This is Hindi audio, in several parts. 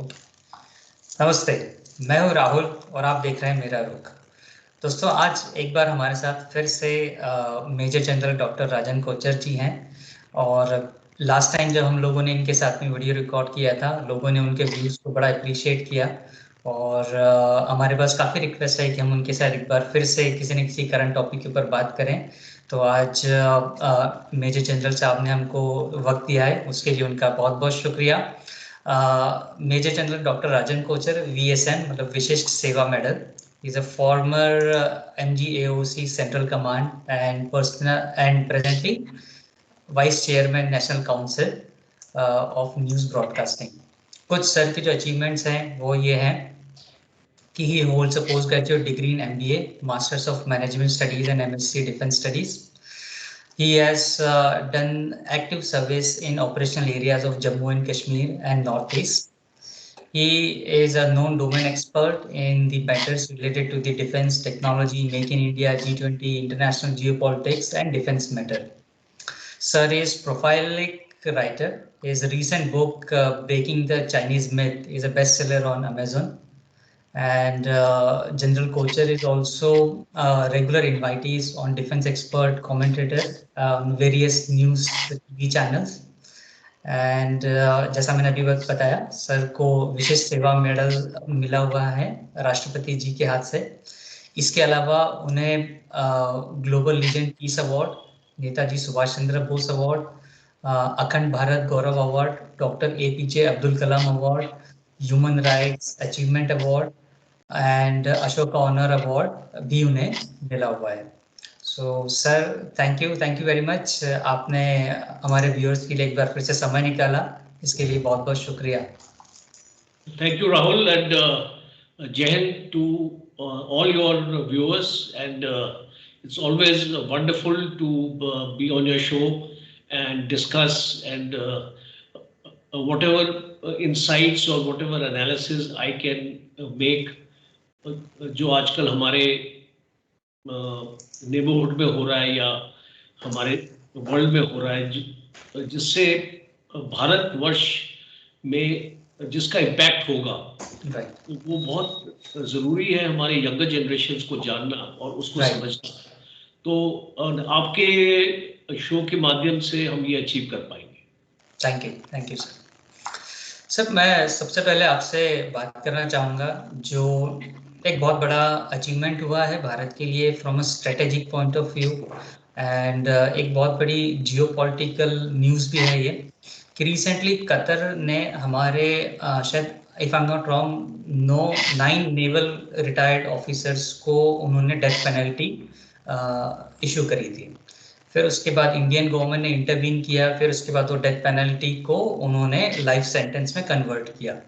ओके। नमस्ते, मैं हूँ राहुल और आप देख रहे हैं मेरा रुख। दोस्तों, आज एक बार हमारे साथ फिर से मेजर जनरल डॉक्टर राजन कोचर जी हैं। और लास्ट टाइम जब हम लोगों ने इनके साथ में वीडियो रिकॉर्ड किया था, लोगों ने उनके व्यूज़ को बड़ा अप्रिशिएट किया। और हमारे पास काफ़ी रिक्वेस्ट है कि हम उनके साथ एक बार फिर से किसी न किसी करंट टॉपिक के ऊपर बात करें। तो आज मेजर जनरल साहब ने हमको वक्त दिया है, उसके लिए उनका बहुत बहुत शुक्रिया। मेजर जनरल डॉक्टर राजन कोचर VSM मतलब विशिष्ट सेवा medal is a former MGAOC Central Command and presently Vice Chairman National Council of News Broadcasting। कुछ सर के जो अचीवमेंट्स हैं वो ये हैं कि he holds a post graduate degree in MBA, Masters of Management Studies and MSc Defense Studies। He has done active service in operational areas of Jammu and Kashmir and Northeast। He is a known domain expert in the matters related to the defense technology, Make in India, G20, international geopolitics, and defense matter. Sir is prolific writer. His recent book, Breaking the Chinese Myth, is a bestseller on Amazon. And General Kochar is also regular invitees on defense expert commentator on various news TV channels। And जैसा मैंने अभी वक्त बताया, सर को विशिष्ट सेवा मेडल मिला हुआ है राष्ट्रपति जी के हाथ से। इसके अलावा उन्हें global legend peace award, Netaji Subhash Chandra Bose award, Akhand Bharat Gaurav award, doctor APJ Abdul Kalam award, human rights achievement award and Ashoka honour award भी उन्हें मिला हुआ है। So sir, thank you very much. आपने हमारे व्यूअर्स के लिए एक बार फिर से समय निकाला, इसके लिए बहुत बहुत शुक्रिया। Thank you Rahul and Jai Hind to all your viewers and it's always wonderful to be on your show and discuss and whatever insights or whatever analysis I can make जो आजकल हमारे नेबरहुड में हो रहा है या हमारे वर्ल्ड में हो रहा है, जिससे भारतवर्ष में जिसका इम्पैक्ट होगा वो बहुत ज़रूरी है हमारे यंगर जनरेशन्स को जानना और उसको समझना। तो आपके शो के माध्यम से हम ये अचीव कर पाएंगे। Thank you sir. सर, मैं सबसे पहले आपसे बात करना चाहूँगा, जो एक बहुत बड़ा अचीवमेंट हुआ है भारत के लिए from a strategic point of view and एक बहुत बड़ी जियोपॉलिटिकल न्यूज़ भी है ये, कि रिसेंटली कतर ने हमारे शायद if I am not wrong 9 naval retired officers को उन्होंने डेथ पेनल्टी इशू करी थी। फिर उसके बाद इंडियन गवर्नमेंट ने इंटरवीन किया, फिर उसके बाद वो डेथ पेनल्टी को उन्होंने लाइफ सेंटेंस में कन्वर्ट किया।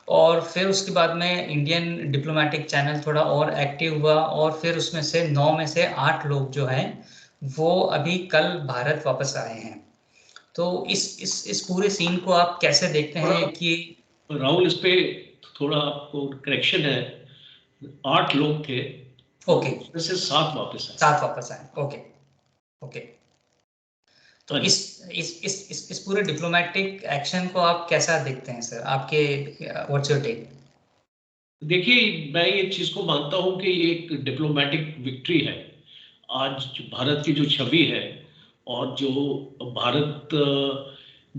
और फिर उसके बाद में इंडियन डिप्लोमेटिक चैनल थोड़ा और एक्टिव हुआ और फिर उसमें से 9 में से 8 लोग जो हैं वो अभी कल भारत वापस आए हैं। तो इस पूरे सीन को आप कैसे देखते हैं? कि राहुल, इस पे थोड़ा आपको करेक्शन है, 8 लोग थे। ओके। जैसे 7 वापस आए। ओके। तो इस पूरे डिप्लोमेटिक एक्शन को आप कैसा देखते हैं सर? आपके व्हाट्स योर टेक? देखिए, मैं ये चीज को मानता हूं कि ये एक डिप्लोमेटिक विक्ट्री है। आज भारत की जो छवि है और जो भारत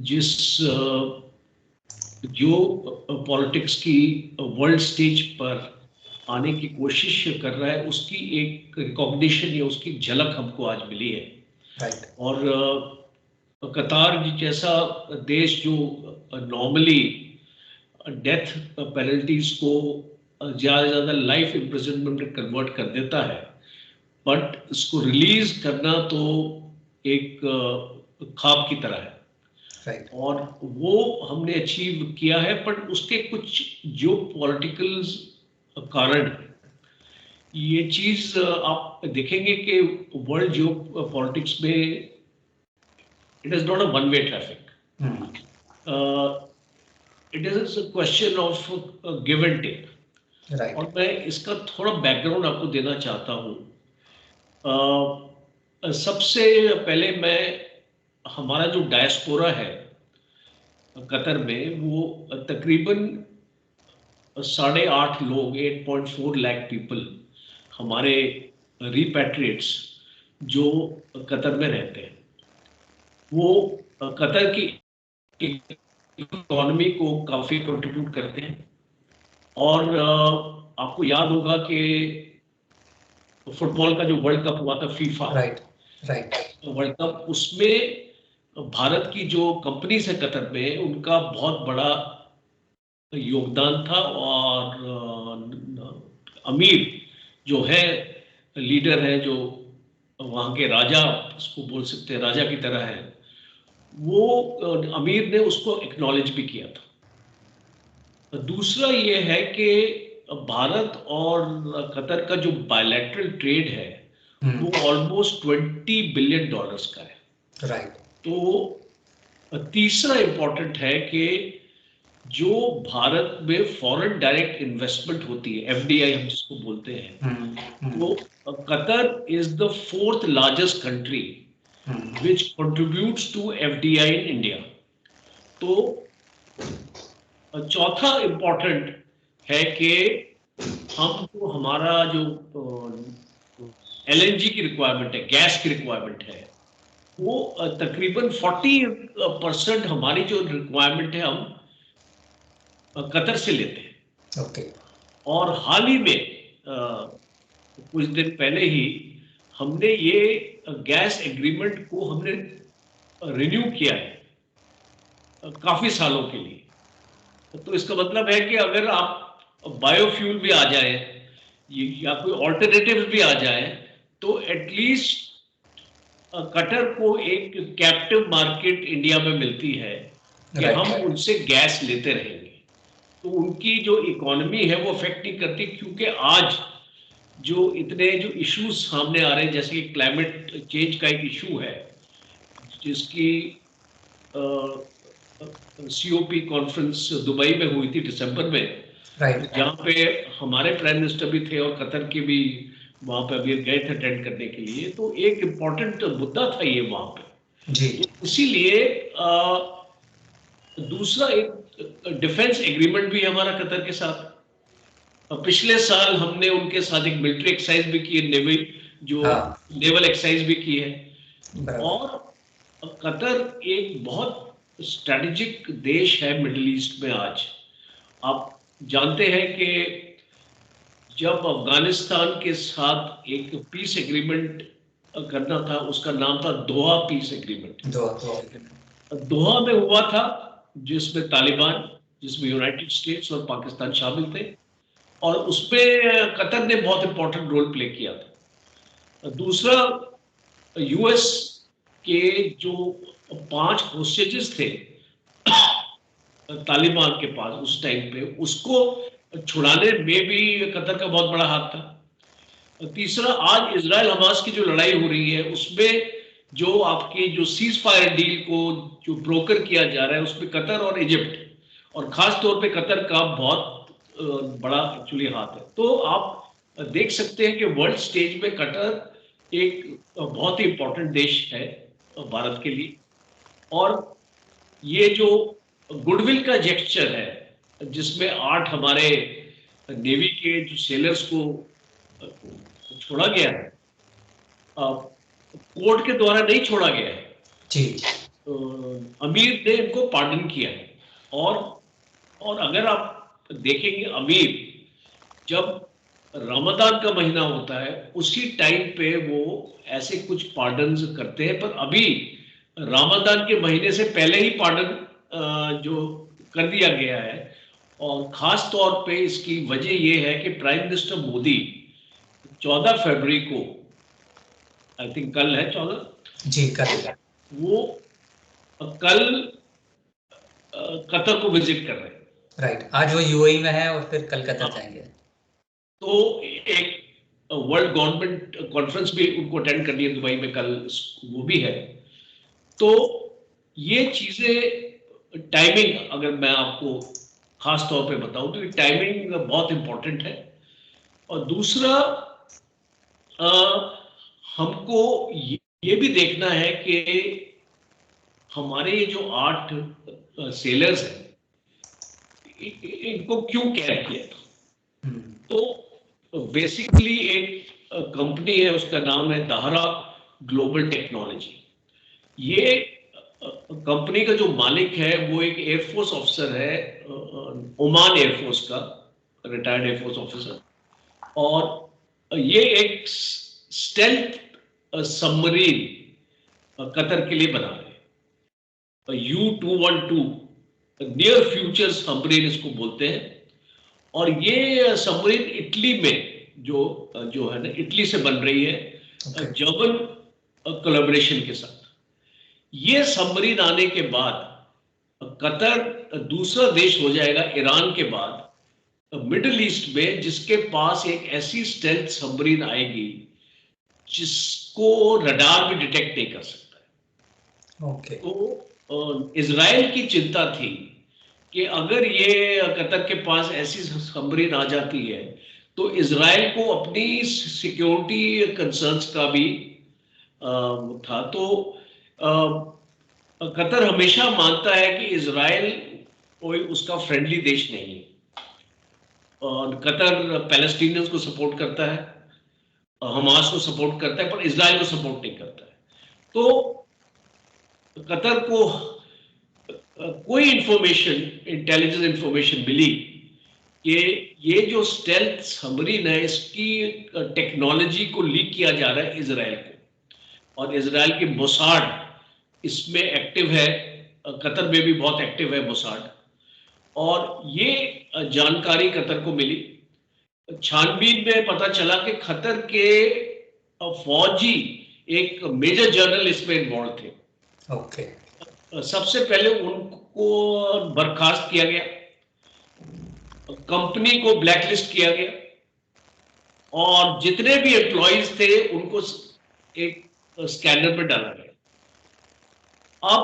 जिस जो पॉलिटिक्स की वर्ल्ड स्टेज पर आने की कोशिश कर रहा है, उसकी एक रिकॉग्निशन या उसकी झलक हमको आज मिली है। और कतार जैसा देश जो नॉर्मली डेथ पेनल्टीज को ज़्यादा से ज़्यादा लाइफ इम्प्रिजनमेंट में कन्वर्ट कर देता है, बट इसको रिलीज करना तो एक ख्वाब की तरह है। और वो हमने अचीव किया है, पर उसके कुछ जो पॉलिटिकल कारण ये चीज़ आप देखेंगे कि वर्ल्ड जो पॉलिटिक्स में it is not a one-way traffic. It is a question of give and take. और मैं इसका थोड़ा बैकग्राउंड आपको देना चाहता हूँ। सबसे पहले मैं हमारा जो डायस्पोरा है कतर में, वो तकरीबन 8.5 लोग 8.4 लाख पीपल हमारे रिपैट्रिएट्स जो कतर में रहते हैं, वो कतर की इकोनॉमी को काफी कंट्रीब्यूट करते हैं। और आपको याद होगा कि फुटबॉल का जो वर्ल्ड कप हुआ था, फीफा राइट वर्ल्ड कप, उसमें भारत की जो कंपनीज है कतर में, उनका बहुत बड़ा योगदान था। और अमीर जो है, लीडर है, जो वहाँ के राजा, उसको बोल सकते हैं राजा की तरह है, वो अमीर ने उसको एक्नॉलेज भी किया था। दूसरा ये है कि भारत और कतर का जो बायलैटरल ट्रेड है वो ऑलमोस्ट $20 बिलियन का है। राइट। तो तीसरा इंपॉर्टेंट है कि जो भारत में फॉरेन डायरेक्ट इन्वेस्टमेंट होती है, एफडीआई हम जिसको बोलते हैं, तो Qatar is the 4th largest country which contributes to FDI in India. तो चौथा इंपॉर्टेंट है कि हमको हमारा जो एलएनजी की रिक्वायरमेंट है, गैस की रिक्वायरमेंट है, वो तकरीबन 40% हमारी जो रिक्वायरमेंट है हम कतर से लेते हैं। ओके। और हाल ही में कुछ दिन पहले ही हमने ये गैस एग्रीमेंट को हमने रिन्यू किया है काफी सालों के लिए। तो इसका मतलब है कि अगर आप बायोफ्यूल भी आ जाए या कोई ऑल्टरनेटिव भी आ जाए, तो एटलीस्ट कटर को एक कैप्टिव मार्केट इंडिया में मिलती है कि हम उनसे गैस लेते रहेंगे। तो उनकी जो इकोनॉमी है वो अफेक्ट नहीं करती, क्योंकि आज जो इतने जो इश्यूज सामने आ रहे हैं, जैसे कि क्लाइमेट चेंज का एक इशू है, जिसकी सीओपी कॉन्फ्रेंस दुबई में हुई थी दिसंबर में, जहाँ पे हमारे प्राइम मिनिस्टर भी थे और कतर के भी वहां पे अभी गए थे अटेंड करने के लिए। तो एक इम्पोर्टेंट मुद्दा था ये वहां पे जी। तो इसीलिए दूसरा एक डिफेंस एग्रीमेंट भी हमारा कतर के साथ। पिछले साल हमने उनके साथ एक मिलिट्री एक्सरसाइज भी की है, नेवल एक्सरसाइज भी की है। और कतर एक बहुत स्ट्रेटेजिक देश है मिडिल ईस्ट में। आज आप जानते हैं कि जब अफगानिस्तान के साथ एक पीस एग्रीमेंट करना था, उसका नाम था दोहा पीस एग्रीमेंट। दोहा में हुआ था, जिसमें तालिबान, जिसमें यूनाइटेड स्टेट्स और पाकिस्तान शामिल थे, और उसमें कतर ने बहुत इंपॉर्टेंट रोल प्ले किया था। दूसरा, यूएस के जो 5 होस्टेजेस थे तालिबान के पास उस टाइम पे, उसको छुड़ाने में भी कतर का बहुत बड़ा हाथ था। तीसरा, आज इजराइल हमास की जो लड़ाई हो रही है, उसमें जो आपकी जो सीज फायर डील को जो ब्रोकर किया जा रहा है, उसमें कतर और इजिप्ट, और खास तौर पे कतर का बहुत बड़ा एक्चुअली हाथ है। तो आप देख सकते हैं कि वर्ल्ड स्टेज में कतर एक बहुत ही इंपॉर्टेंट देश है भारत के लिए। और ये जो गुडविल का जेस्चर है, जिसमें 8 हमारे नेवी के जो सेलर्स को छोड़ा गया है, कोर्ट के द्वारा नहीं छोड़ा गया है जी, अमीर ने इनको पार्डन किया है। और अगर आप देखेंगे, अमीर जब रमजान का महीना होता है उसी टाइम पे वो ऐसे कुछ पार्डन करते हैं, पर अभी रमजान के महीने से पहले ही पार्डन जो कर दिया गया है। और खास तौर पे इसकी वजह ये है कि प्राइम मिनिस्टर मोदी 14 फरवरी को, आई थिंक कल है 14 जी, कल वो कल कतर को विजिट कर रहे हैं। राइट, आज वो यूएई में है और फिर कल कतर जाएंगे। तो एक वर्ल्ड गवर्नमेंट कॉन्फ्रेंस भी उनको अटेंड करनी है दुबई में कल, वो भी है। तो ये चीजें, टाइमिंग अगर मैं आपको खास तौर पे बताऊं तो ये टाइमिंग बहुत इंपॉर्टेंट है। और दूसरा, हमको ये भी देखना है कि हमारे जो 8 सेलर्स हैं, इनको क्यों कैद किया था। तो बेसिकली एक कंपनी है, उसका नाम है दाहरा ग्लोबल टेक्नोलॉजी। ये कंपनी का जो मालिक है वो एक एयरफोर्स ऑफिसर है, ओमान एयरफोर्स का रिटायर्ड एयरफोर्स ऑफिसर। और ये एक स्टेल्थ सबमरीन कतर के लिए बना रहे हैं, U212 नियर फ्यूचर सबमरीन इसको बोलते हैं। और ये सबमरीन इटली में जो जो है ना, इटली से बन रही है, जर्मन कोलैबोरेशन के साथ। ये सबमरीन आने के बाद कतर दूसरा देश हो जाएगा ईरान के बाद मिडिल ईस्ट में, जिसके पास एक ऐसी स्टेल्थ सबमरीन आएगी जिसको रडार भी डिटेक्ट नहीं कर सकता है। तो इजराइल की चिंता थी कि अगर ये कतर के पास ऐसी सबमरीन आ जाती है तो इजराइल को अपनी सिक्योरिटी कंसर्न्स का भी था। तो कतर हमेशा मानता है कि इजराइल कोई उसका फ्रेंडली देश नहीं है, और कतर पैलेस्टीनियंस को सपोर्ट करता है, हमास को सपोर्ट करता है, पर इजराइल को सपोर्ट नहीं करता है। तो कतर को कोई इंफॉर्मेशन, इंटेलिजेंस इंफॉर्मेशन मिली कि ये जो स्टेल्थ सबमरीन है इसकी टेक्नोलॉजी को लीक किया जा रहा है इजराइल को, और इजराइल की मोसाड इसमें एक्टिव है, कतर में भी बहुत एक्टिव है मोसाड। और ये जानकारी कतर को मिली। छानबीन में पता चला कि कतर के फौजी एक मेजर जर्नल इसमें इन्वॉल्व थे। सबसे पहले उनको बर्खास्त किया गया, कंपनी को ब्लैकलिस्ट किया गया, और जितने भी एम्प्लॉइज थे उनको एक स्कैनर में डाला गया। अब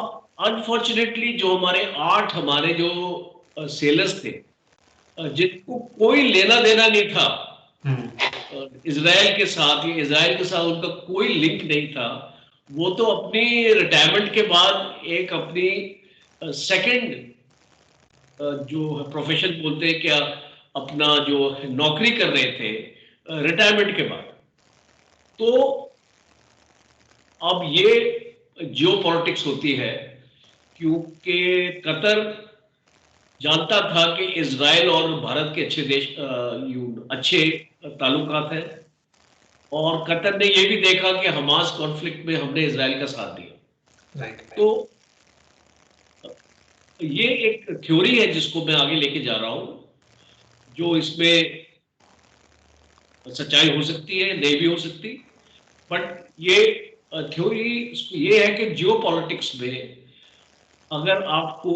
अनफॉर्चुनेटली जो हमारे जो सेलर्स थे, जिनको कोई लेना देना नहीं था इजराइल के साथ, या इजराइल के साथ उनका कोई लिंक नहीं था, वो तो अपनी रिटायरमेंट के बाद एक अपनी सेकंड जो प्रोफेशन बोलते हैं क्या, अपना जो नौकरी कर रहे थे रिटायरमेंट के बाद। तो अब ये जियोपॉलिटिक्स होती है, क्योंकि कतर जानता था कि इजराइल और भारत के अच्छे ताल्लुकात हैं, और कतर ने ये भी देखा कि हमास कॉन्फ्लिक्ट में हमने इजराइल का साथ दिया। तो ये एक थ्योरी है जिसको मैं आगे लेके जा रहा हूं, जो इसमें सच्चाई हो सकती है, नहीं भी हो सकती, बट ये थ्योरी ये है कि जियोपॉलिटिक्स में अगर आपको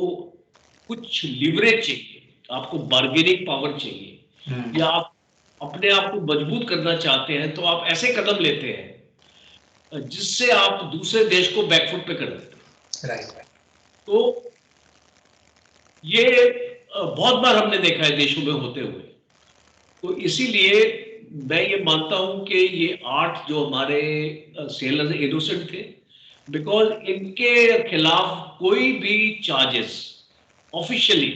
कुछ लिवरेज चाहिए, आपको बार्गेनिंग पावर चाहिए, या आप अपने आप को मजबूत करना चाहते हैं, तो आप ऐसे कदम लेते हैं जिससे आप दूसरे देश को बैकफुट पे कर देते हैं। तो ये बहुत बार हमने देखा है देशों में होते हुए। तो इसीलिए मैं ये मानता हूं कि ये 8 जो हमारे सेलर्स इनोसेंट थे, बिकॉज इनके खिलाफ कोई भी चार्जेस ऑफिशियली,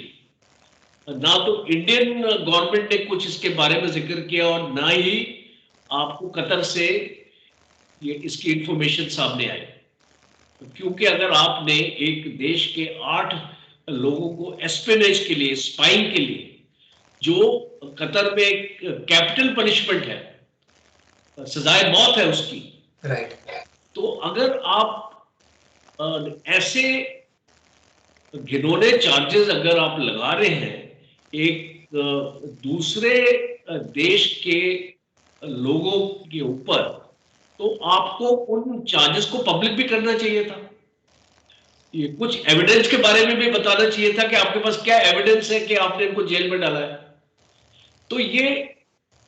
ना तो इंडियन गवर्नमेंट ने कुछ इसके बारे में जिक्र किया, और ना ही आपको कतर से ये इसकी इंफॉर्मेशन सामने आई। क्योंकि अगर आपने एक देश के 8 लोगों को एस्पिनेज के लिए, स्पाइंग के लिए, जो कतर में एक कैपिटल पनिशमेंट है, सजाए मौत है उसकी, तो अगर आप ऐसे घिनौने चार्जेस अगर आप लगा रहे हैं एक दूसरे देश के लोगों के ऊपर, तो आपको उन चार्जेस को पब्लिक भी करना चाहिए था। ये कुछ एविडेंस के बारे में भी बताना चाहिए था कि आपके पास क्या एविडेंस है कि आपने इनको जेल में डाला है। तो ये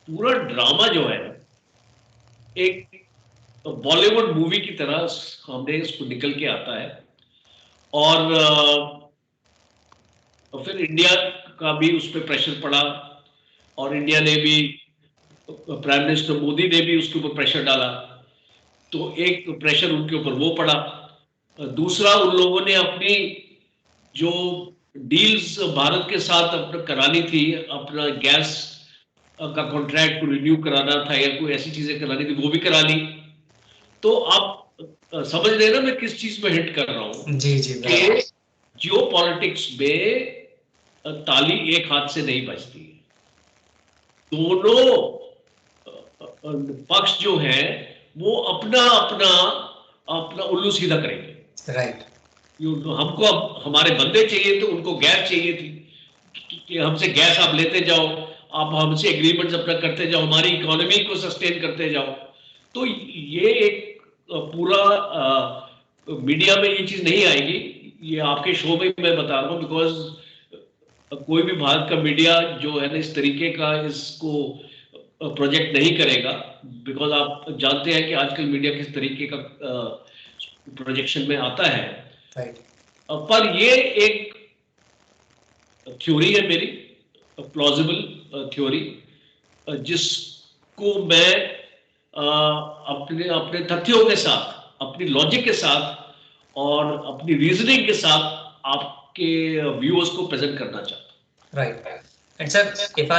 पूरा ड्रामा जो है एक बॉलीवुड मूवी की तरह सामने इसको निकल के आता है, और फिर इंडिया का भी उस पर प्रेशर पड़ा, और इंडिया ने भी, प्राइम मिनिस्टर मोदी ने भी उसके ऊपर प्रेशर डाला। तो एक प्रेशर उनके ऊपर वो पड़ा, दूसरा उन लोगों ने अपनी जो डील्स भारत के साथ अपना करानी थी, अपना गैस का कॉन्ट्रैक्ट को रिन्यू कराना था या कोई ऐसी चीजें करानी थी, वो भी करा ली। तो आप समझ रहे हैं ना मैं किस चीज में हिट कर रहा हूं? जी जी, कि जियो पॉलिटिक्स में ताली एक हाथ से नहीं बजती है। दोनों पक्ष जो है वो अपना अपना अपना उल्लू सीधा करेंगे। राइट। हमको अब हमारे बंदे चाहिए तो उनको गैस चाहिए थी कि हमसे गैस आप लेते जाओ, आप हमसे एग्रीमेंट्स अपना करते जाओ, हमारी इकोनॉमी को सस्टेन करते जाओ। तो ये एक पूरा मीडिया में ये चीज नहीं आएगी, ये आपके शो में मैं बता रहा हूँ, बिकॉज कोई भी भारत का मीडिया जो है ना इस तरीके का इसको प्रोजेक्ट नहीं करेगा, बिकॉज आप जानते हैं कि आजकल मीडिया किस तरीके का प्रोजेक्शन में आता है। राइट। पर ये एक थ्योरी है मेरी, प्लॉजिबल थ्योरी, जिसको मैं अपने अपने तथ्यों के साथ, अपनी लॉजिक के साथ और अपनी रीजनिंग के साथ आपके व्यूअर्स को प्रेजेंट करना चाहता हूँ। Right. And sir, if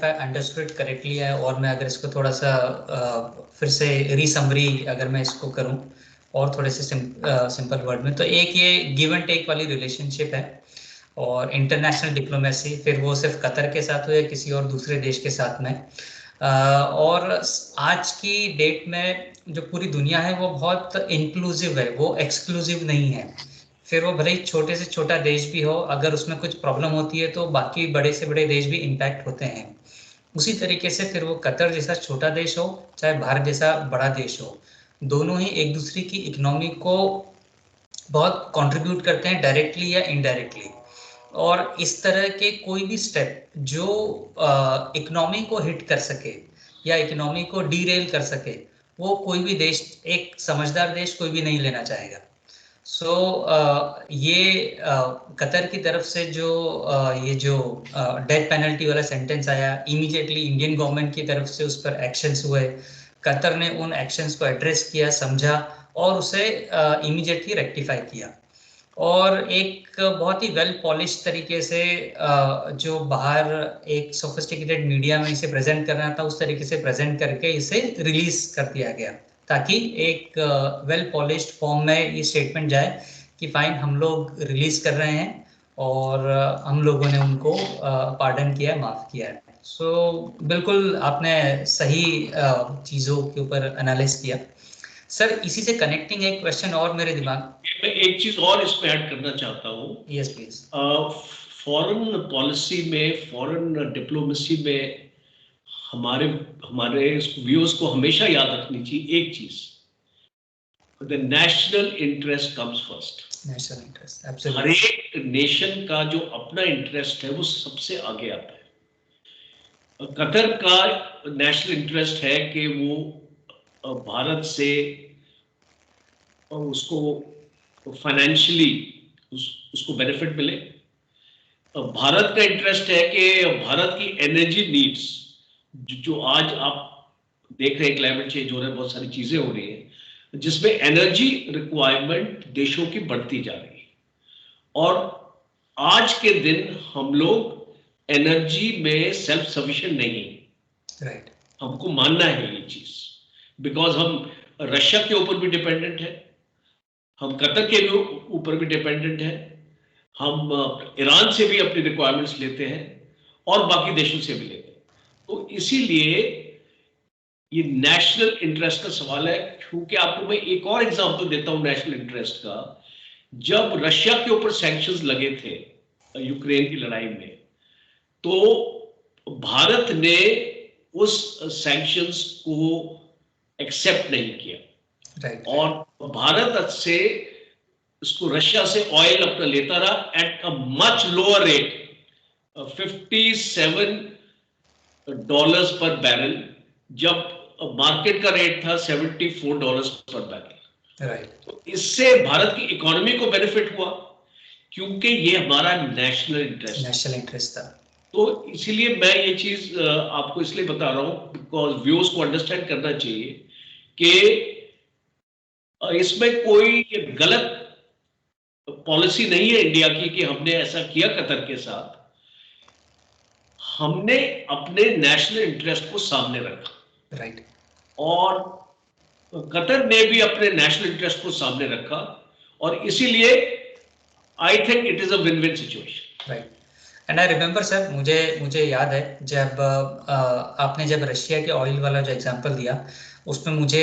I understood correctly है, और मैं अगर इसको थोड़ा सा फिर से रीसमरी अगर मैं इसको करूं और थोड़े से सिंपल वर्ड में, तो एक ये गिव एंड टेक वाली रिलेशनशिप है और इंटरनेशनल डिप्लोमेसी, फिर वो सिर्फ कतर के साथ हो या किसी और दूसरे देश के साथ में। और आज की डेट में जो पूरी दुनिया है वो बहुत इंक्लूसिव है, वो एक्सक्लूसिव नहीं है। फिर वो भले ही छोटे से छोटा देश भी हो, अगर उसमें कुछ प्रॉब्लम होती है तो बाकी बड़े से बड़े देश भी इम्पैक्ट होते हैं। उसी तरीके से फिर वो कतर जैसा छोटा देश हो चाहे भारत जैसा बड़ा देश हो, दोनों ही एक दूसरे की इकोनॉमी को बहुत कंट्रीब्यूट करते हैं डायरेक्टली या इनडायरेक्टली। और इस तरह के कोई भी स्टेप जो इकोनॉमी को हिट कर सके या इकोनॉमी को डीरेल कर सके, वो कोई भी देश, एक समझदार देश कोई भी नहीं लेना चाहेगा। सो ये कतर की तरफ से जो ये जो डेथ पेनल्टी वाला सेंटेंस आया, इमीडिएटली इंडियन गवर्नमेंट की तरफ से उस पर एक्शंस हुए। कतर ने उन एक्शंस को एड्रेस किया, समझा और उसे इमीडिएटली रेक्टिफाई किया। और एक बहुत ही वेल पॉलिश तरीके से जो बाहर एक सोफिस्टिकेटेड मीडिया में इसे प्रेजेंट करना था, उस तरीके से प्रेजेंट करके इसे रिलीज कर दिया गया, ताकि एक वेल पॉलिश्ड फॉर्म में ये स्टेटमेंट जाए कि फाइन, हम लोग रिलीज कर रहे हैं और हम लोगों ने उनको पार्डन किया है, माफ किया है। सो बिल्कुल आपने सही चीज़ों के ऊपर एनालाइज किया। सर, इसी से कनेक्टिंग एक क्वेश्चन और मेरे दिमाग, मैं एक चीज और इसमें ऐड करना चाहता हूँ। Yes please. फॉरेन पॉलिसी में, फॉरेन डिप्लोमेसी में हमारे हमारे व्यूअर्स को हमेशा याद रखनी चाहिए एक चीज, the national interest comes first. National interest, her absolutely. एक नेशन का जो अपना इंटरेस्ट है वो सबसे आगे आता है। कतर का नेशनल इंटरेस्ट है कि वो भारत से उसको फाइनेंशियली उसको बेनिफिट मिले। भारत का इंटरेस्ट है कि भारत की एनर्जी नीड्स, जो आज आप देख रहे हैं क्लाइमेट चेंज हो रहा है, बहुत सारी चीजें हो रही है जिसमें एनर्जी रिक्वायरमेंट देशों की बढ़ती जा रही है। और आज के दिन हम लोग एनर्जी में सेल्फ सफिशिएंट नहीं है। राइट। हमको मानना है ये चीज, बिकॉज हम रशिया के ऊपर भी डिपेंडेंट है, हम कतर के भी ऊपर भी डिपेंडेंट है, हम ईरान से भी अपनी रिक्वायरमेंट्स लेते हैं और बाकी देशों से भी लेते हैं। तो इसीलिए ये नेशनल इंटरेस्ट का सवाल है। क्योंकि आपको मैं एक और एग्जांपल देता हूं नेशनल इंटरेस्ट का। जब रशिया के ऊपर सैंक्शंस लगे थे यूक्रेन की लड़ाई में, तो भारत ने उस सैंक्शंस को एक्सेप्ट नहीं किया। राइट। और भारत से उसको रशिया से ऑयल अपना लेता रहा at a much lower rate, $57 पर बैरल, जब मार्केट का रेट था $74 पर बैरल। राइट। तो इससे भारत की इकोनॉमी को बेनिफिट हुआ, क्योंकि ये हमारा नेशनल इंटरेस्ट था। तो इसीलिए मैं ये चीज आपको इसलिए बता रहा हूं, बिकॉज व्यूज को अंडरस्टैंड करना चाहिए कि इसमें कोई गलत पॉलिसी नहीं है इंडिया की कि हमने ऐसा किया कतर के साथ। हमने अपने नेशनल इंटरेस्ट को सामने रखा, राइट, और कतर ने भी अपने नेशनल इंटरेस्ट को सामने रखा, और इसीलिए I think it is a win win situation. Right. And I remember sir, मुझे मुझे याद है जब आपने जब रशिया के ऑयल वाला जो एग्जांपल दिया, उसमें मुझे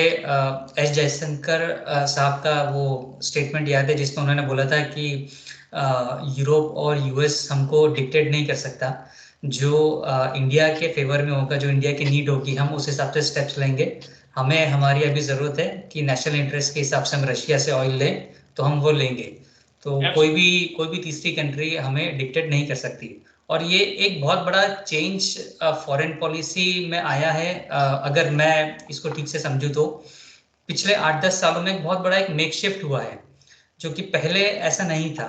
एस जयशंकर साहब का वो स्टेटमेंट याद है जिसमें उन्होंने बोला था कि यूरोप और यूएस हमको डिक्टेट नहीं कर सकता, जो इंडिया के फेवर में होगा, जो इंडिया की नीड होगी, हम उस हिसाब से स्टेप्स लेंगे। हमें हमारी अभी ज़रूरत है कि नेशनल इंटरेस्ट के हिसाब से हम रशिया से ऑयल लें, तो हम वो लेंगे। तो कोई भी तीसरी कंट्री हमें डिक्टेट नहीं कर सकती। और ये एक बहुत बड़ा चेंज फॉरेन पॉलिसी में आया है, अगर मैं इसको ठीक से समझूं तो पिछले 8-10 सालों में बहुत बड़ा एक मेक शिफ्ट हुआ है, जो कि पहले ऐसा नहीं था।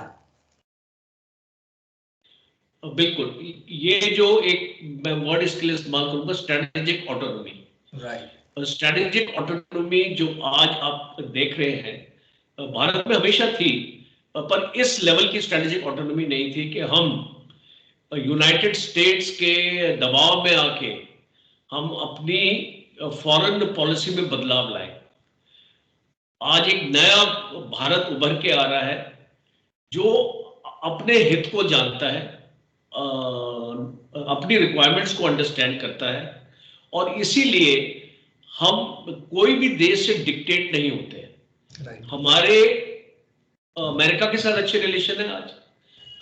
बिल्कुल, ये जो एक मैं वर्ड इसके लिए इस्तेमाल करूंगा, strategic autonomy. Right, strategic autonomy जो आज आप देख रहे हैं, भारत में हमेशा थी, पर इस लेवल की स्ट्रेटेजिक ऑटोनॉमी नहीं थी कि हम यूनाइटेड स्टेट्स के दबाव में आके हम अपनी फॉरेन पॉलिसी में बदलाव लाए। आज एक नया भारत उभर के आ रहा है जो अपने हित को जानता है, अपनी रिक्वायरमेंट्स को अंडरस्टैंड करता है, और इसीलिए हम कोई भी देश से डिक्टेट नहीं होते हैं। हमारे अमेरिका के साथ अच्छे रिलेशन है आज,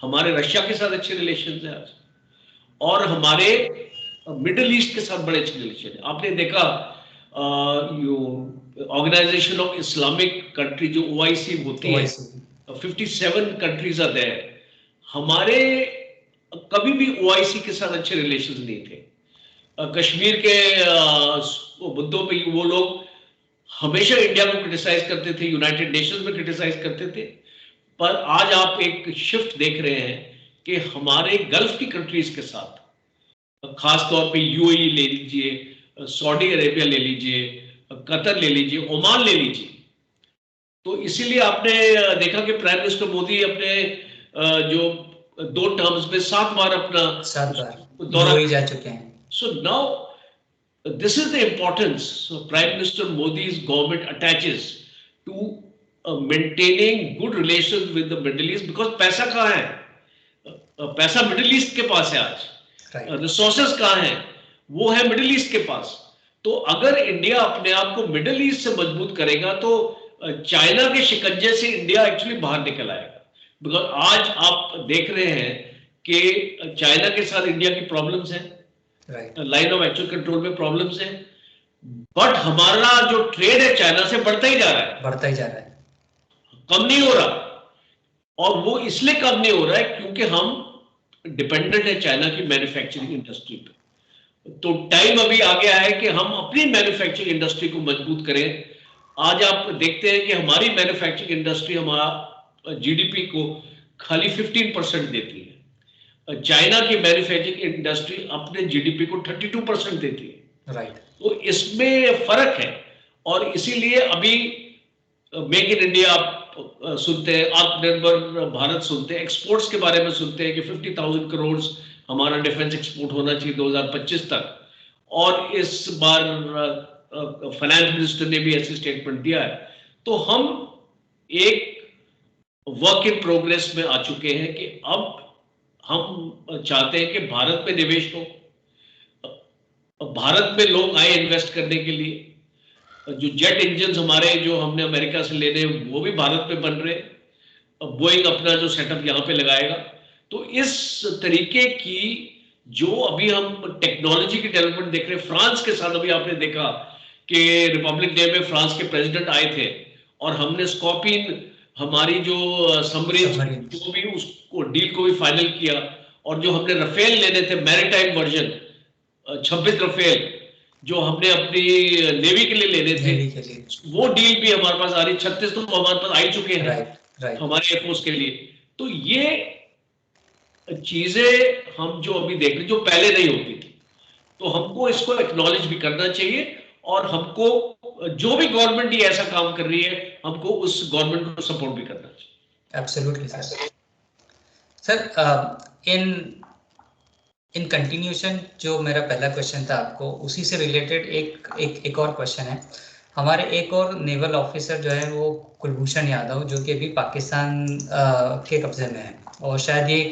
हमारे रशिया के साथ अच्छे रिलेशन है आज, और हमारे मिडिल ईस्ट के साथ बड़े अच्छे रिलेशन है। आपने देखा ऑर्गेनाइजेशन ऑफ इस्लामिक कंट्री जो OIC होती है, 57 कंट्रीज आर देयर। हमारे कभी भी OIC के साथ अच्छे रिलेशन नहीं थे। कश्मीर के मुद्दों पे वो लोग हमेशा इंडिया को क्रिटिसाइज करते थे, यूनाइटेड नेशंस में क्रिटिसाइज करते थे। पर आज आप एक शिफ्ट देख रहे हैं कि हमारे गल्फ की कंट्रीज के साथ, खास तौर पे UAE ले लीजिए, सऊदी अरेबिया ले लीजिए, कतर ले लीजिए, ओमान ले लीजिए, तो इसीलिए आपने देखा कि प्राइम मिनिस्टर मोदी अपने जो 2 टर्म्स में 7 बार अपना 7 बार दौरा जा चुके हैं। So now this is the importance prime minister Modi's government attaches to maintaining good relation with the Middle East, because पैसा कहाँ है? पैसा मिडिल ईस्ट के पास है आज, रिसोर्सेस कहाँ है? वो है मिडिल ईस्ट के पास। तो अगर इंडिया अपने आप को मिडिल ईस्ट से मजबूत करेगा तो चाइना के शिकंजे से इंडिया एक्चुअली बाहर निकल आएगा। बिकॉज आज आप देख रहे हैं कि चाइना के साथ इंडिया की प्रॉब्लम्स हैं, लाइन ऑफ एक्चुअल कंट्रोल में प्रॉब्लम्स हैं, बट हमारा जो ट्रेड है चाइना से बढ़ता ही जा रहा है, कम नहीं हो रहा। और वो इसलिए कम नहीं हो रहा है क्योंकि हम डिपेंडेंट है चाइना की मैन्युफैक्चरिंग इंडस्ट्री पे। तो टाइम अभी आ गया है कि हम अपनी मैन्युफैक्चरिंग इंडस्ट्री को मजबूत करें। आज आप देखते हैं कि हमारी मैन्युफैक्चरिंग इंडस्ट्री हमारा GDP को खाली 15% देती है, चाइना की मैन्युफैक्चरिंग इंडस्ट्री अपने GDP को 32% देती है। राइट, तो इसमें फर्क है, और इसीलिए अभी मेक इन इंडिया सुनते हैं, आत्मनिर्भर भारत सुनते हैं, एक्सपोर्ट्स के बारे में सुनते हैं कि 50,000 करोड़ हमारा डिफेंस एक्सपोर्ट होना चाहिए 2025 तक। और इस बार फाइनेंस मिनिस्टर ने भी ऐसी स्टेटमेंट दिया है। तो हम एक वर्क इन प्रोग्रेस में आ चुके हैं कि अब हम चाहते हैं कि भारत में निवेश हो, भारत में लोग आए इन्वेस्ट करने के लिए। जो जेट इंजन हमारे जो हमने अमेरिका से लेने वो भी भारत में बन रहे, बोइंग अपना जो सेटअप यहाँ पे लगाएगा। तो इस तरीके की जो अभी हम टेक्नोलॉजी की डेवलपमेंट देख रहे हैं, फ्रांस के साथ अभी आपने देखा कि रिपब्लिक डे में फ्रांस के प्रेसिडेंट आए थे, और हमने स्कॉर्पियन हमारी जो सबमरीन जो भी उसको डील को भी फाइनल किया, और जो हमने रफेल लेने थे मैरीटाइम वर्जन 26 रफेल जो हमने अपनी नेवी के लिए लेने थे, वो डील भी हमारे पास आ रही। 36 तो हमारे पास आ ही चुके हैं हमारे एयरफोर्स के लिए। तो ये चीजें हम जो अभी देख रहे जो पहले नहीं होती थी, तो हमको इसको एक्नॉलेज भी करना चाहिए, और हमको जो भी गवर्नमेंट ये ऐसा काम कर रही है हमको उस गवर्नमेंट को सपोर्ट भी करना चाहिए। Absolutely sir. सर इन कंटिन्यूशन जो मेरा पहला क्वेश्चन था आपको, उसी से रिलेटेड एक और क्वेश्चन है। हमारे एक और नेवल ऑफिसर जो है वो कुलभूषण यादव, जो कि अभी पाकिस्तान के कब्जे में है और शायद ये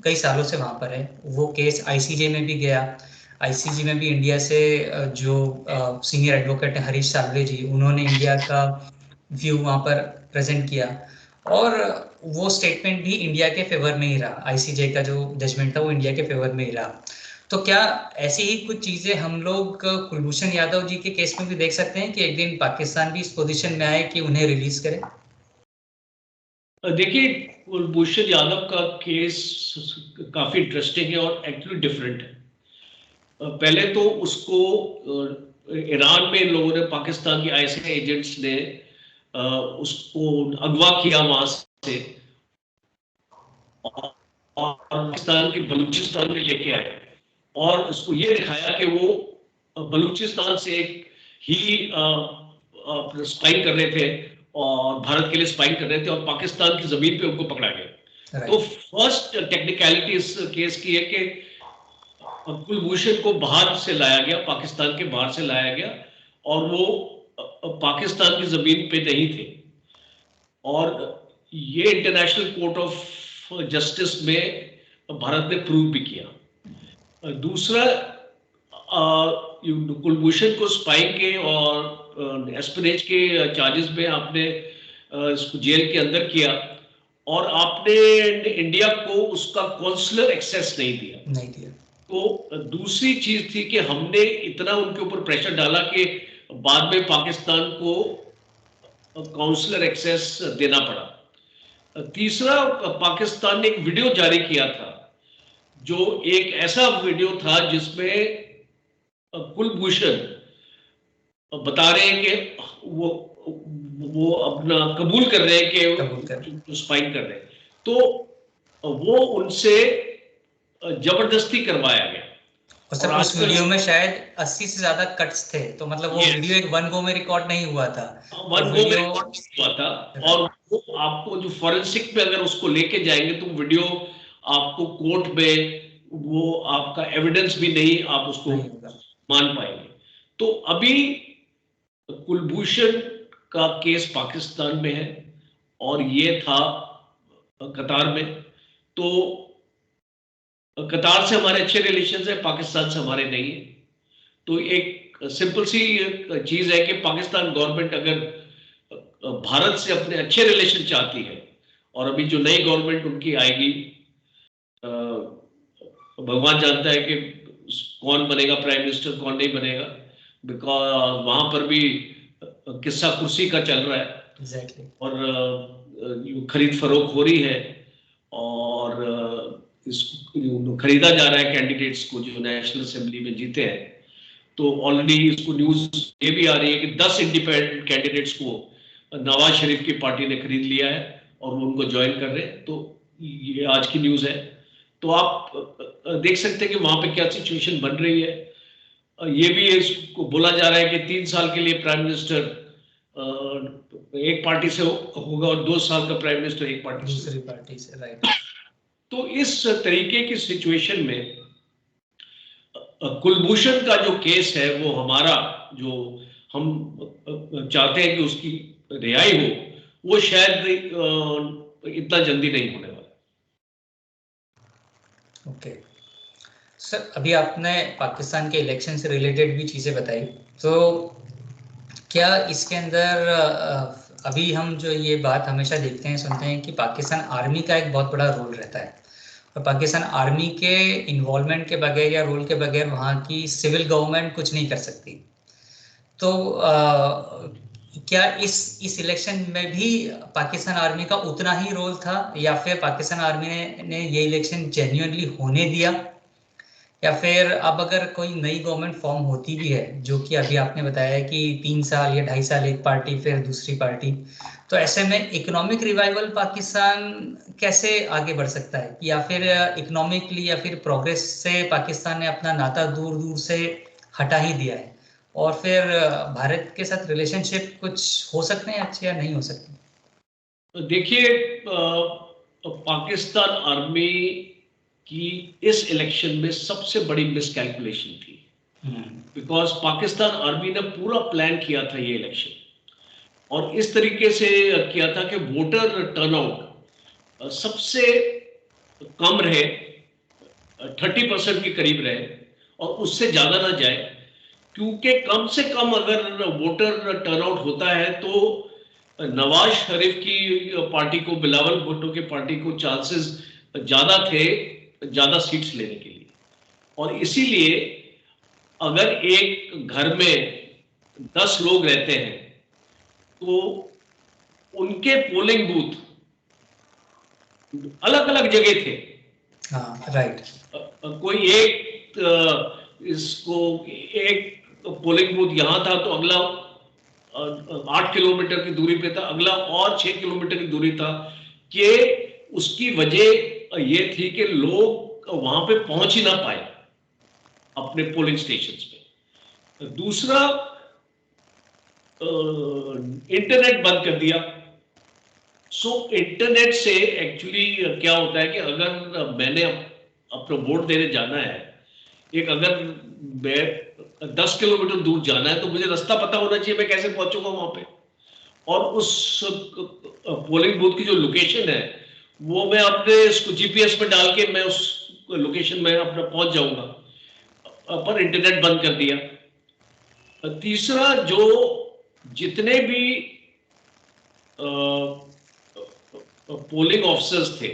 कई सालों से वहाँ पर है। वो केस आईसीजे में भी गया। आईसीजे में भी इंडिया से जो सीनियर एडवोकेट है हरीश साल्वे जी, उन्होंने इंडिया का व्यू वहाँ पर प्रेजेंट किया और वो स्टेटमेंट भी इंडिया के फेवर में ही रहा। आईसीजे का जो जजमेंट था वो इंडिया के फेवर में ही रहा। तो क्या ऐसी ही कुछ चीजें हम लोग कुलभूषण यादव जी के केस में भी देख सकते हैं कि एक दिन पाकिस्तान भी इस पोजीशन में आए कि उन्हें रिलीज करे? देखिए, कुलभूषण यादव का केस काफी इंटरेस्टिंग है और एक्चुअली डिफरेंट है। पहले तो उसको ईरान में इन लोगों ने, पाकिस्तान की आईएसआई एजेंट्स ने उसको अगवा किया वहां से और पाकिस्तान के बलूचिस्तान में लेके आए और उसको ये दिखाया कि वो बलूचिस्तान से एक ही स्पाइंग कर रहे थे और भारत के लिए स्पाइंग कर रहे थे और पाकिस्तान की जमीन पे उनको पकड़ा गया। तो फर्स्ट टेक्निकलिटी इस केस की है कि कुलभूषण को बाहर से लाया गया, पाकिस्तान के बाहर से लाया गया और वो पाकिस्तान की जमीन पे नहीं थे और ये इंटरनेशनल कोर्ट ऑफ जस्टिस में भारत ने प्रूव भी किया। दूसरा, कुलभूषण को स्पाइंग के और एस्पिनेज के चार्जेस में आपने इसको जेल के अंदर किया और आपने इंडिया को उसका कॉन्सुलर एक्सेस नहीं दिया। तो दूसरी चीज थी कि हमने इतना उनके ऊपर प्रेशर डाला कि बाद में पाकिस्तान को काउंसलर एक्सेस देना पड़ा। तीसरा, पाकिस्तान ने एक वीडियो जारी किया था जो एक ऐसा वीडियो था जिसमें कुलभूषण बता रहे हैं कि वो अपना कबूल कर रहे हैं कि स्पाइंग कर रहे हैं, तो वो उनसे जबरदस्ती करवाया गया। और सर उस वीडियो में शायद 80 से ज्यादा कट्स थे, तो मतलब वो वीडियो एक वन गो में रिकॉर्ड नहीं हुआ था। वन गो में रिकॉर्ड नहीं हुआ था और वो आपको जो फॉरेंसिक में अगर उसको लेके जाएंगे तो वीडियो आपको कोर्ट में वो आपका एविडेंस भी नहीं आप उसको मान पाएंगे। तो अभी कुलभूषण का केस पाकिस्तान में है और ये था कतार में। तो कतार से हमारे अच्छे रिलेशन है, पाकिस्तान से हमारे नहीं है। तो एक सिंपल सी चीज है कि पाकिस्तान गवर्नमेंट अगर भारत से अपने अच्छे रिलेशन चाहती है और अभी जो नई गवर्नमेंट उनकी आएगी, भगवान जानता है कि कौन बनेगा प्राइम मिनिस्टर, कौन नहीं बनेगा, बिकॉज वहां पर भी किस्सा कुर्सी का चल रहा है। exactly. और खरीद फरोख्त हो रही है और इसको खरीदा जा रहा है कैंडिडेट्स को जो नेशनल असेंबली में जीते हैं। तो ऑलरेडी इसको न्यूज ये भी आ रही है कि 10 इंडिपेंडेंट कैंडिडेट्स को नवाज शरीफ की पार्टी ने खरीद लिया है और वो उनको ज्वाइन कर रहे हैं। तो ये आज की न्यूज है। तो आप देख सकते हैं कि वहां पे क्या सिचुएशन बन रही है। ये भी इसको बोला जा रहा है कि 3 साल के लिए प्राइम मिनिस्टर एक पार्टी से होगा और 2 साल का प्राइम मिनिस्टर एक पार्टी दूसरी पार्टी से, राइट। तो इस तरीके की सिचुएशन में कुलभूषण का जो केस है वो हमारा जो हम चाहते हैं कि उसकी रिहाई हो, वो शायद इतना जल्दी नहीं होने वाला। ओके सर, अभी आपने पाकिस्तान के इलेक्शन से रिलेटेड भी चीज़ें बताई, तो क्या इसके अंदर अभी हम जो ये बात हमेशा देखते हैं सुनते हैं कि पाकिस्तान आर्मी का एक बहुत बड़ा रोल रहता है और पाकिस्तान आर्मी के इन्वॉल्वमेंट के बगैर या रोल के बगैर वहाँ की सिविल गवर्नमेंट कुछ नहीं कर सकती। तो क्या इस इलेक्शन में भी पाकिस्तान आर्मी का उतना ही रोल था या फिर पाकिस्तान आर्मी ने ये इलेक्शन जेन्युइनली होने दिया, या फिर अब अगर कोई नई गवर्नमेंट फॉर्म होती भी है, जो कि अभी आपने बताया कि 3 साल या 2.5 साल एक पार्टी फिर दूसरी पार्टी, तो ऐसे में इकोनॉमिक रिवाइवल पाकिस्तान कैसे आगे बढ़ सकता है, या फिर इकोनॉमिकली या फिर प्रोग्रेस से पाकिस्तान ने अपना नाता दूर दूर से हटा ही दिया है और फिर भारत के साथ रिलेशनशिप कुछ हो सकते हैं अच्छे या नहीं हो सकते? देखिए, पाकिस्तान आर्मी की इस इलेक्शन में सबसे बड़ी मिसकैलकुलेशन थी, बिकॉज पाकिस्तान आर्मी ने पूरा प्लान किया था ये इलेक्शन, और इस तरीके से किया था कि वोटर टर्नआउट सबसे कम रहे, 30% के करीब रहे, और उससे ज्यादा ना जाए, क्योंकि कम से कम अगर वोटर टर्नआउट होता है तो नवाज शरीफ की पार्टी को, बिलावल भुट्टो की पार्टी को चांसेस ज्यादा थे ज्यादा सीट्स लेने के लिए। और इसीलिए अगर एक घर में 10 लोग रहते हैं तो उनके पोलिंग बूथ अलग अलग जगह थे। राइट। कोई एक इसको एक पोलिंग बूथ यहां था तो अगला 8 किलोमीटर की दूरी पे था, अगला और 6 किलोमीटर की दूरी था। कि उसकी वजह ये थी कि लोग वहां पे पहुंच ही ना पाए अपने पोलिंग स्टेशंस पे। दूसरा, इंटरनेट बंद कर दिया। सो इंटरनेट से एक्चुअली क्या होता है कि अगर मैंने अपना वोट देने जाना है, एक अगर मैं 10 किलोमीटर दूर जाना है तो मुझे रास्ता पता होना चाहिए, मैं कैसे पहुंचूंगा वहां पे। और उस पोलिंग बूथ की जो लोकेशन है वो मैं अपने इसको जीपीएस पे डाल के मैं उस लोकेशन में अपना पहुंच जाऊंगा, पर इंटरनेट बंद कर दिया। तीसरा, जो जितने भी पोलिंग ऑफिसर्स थे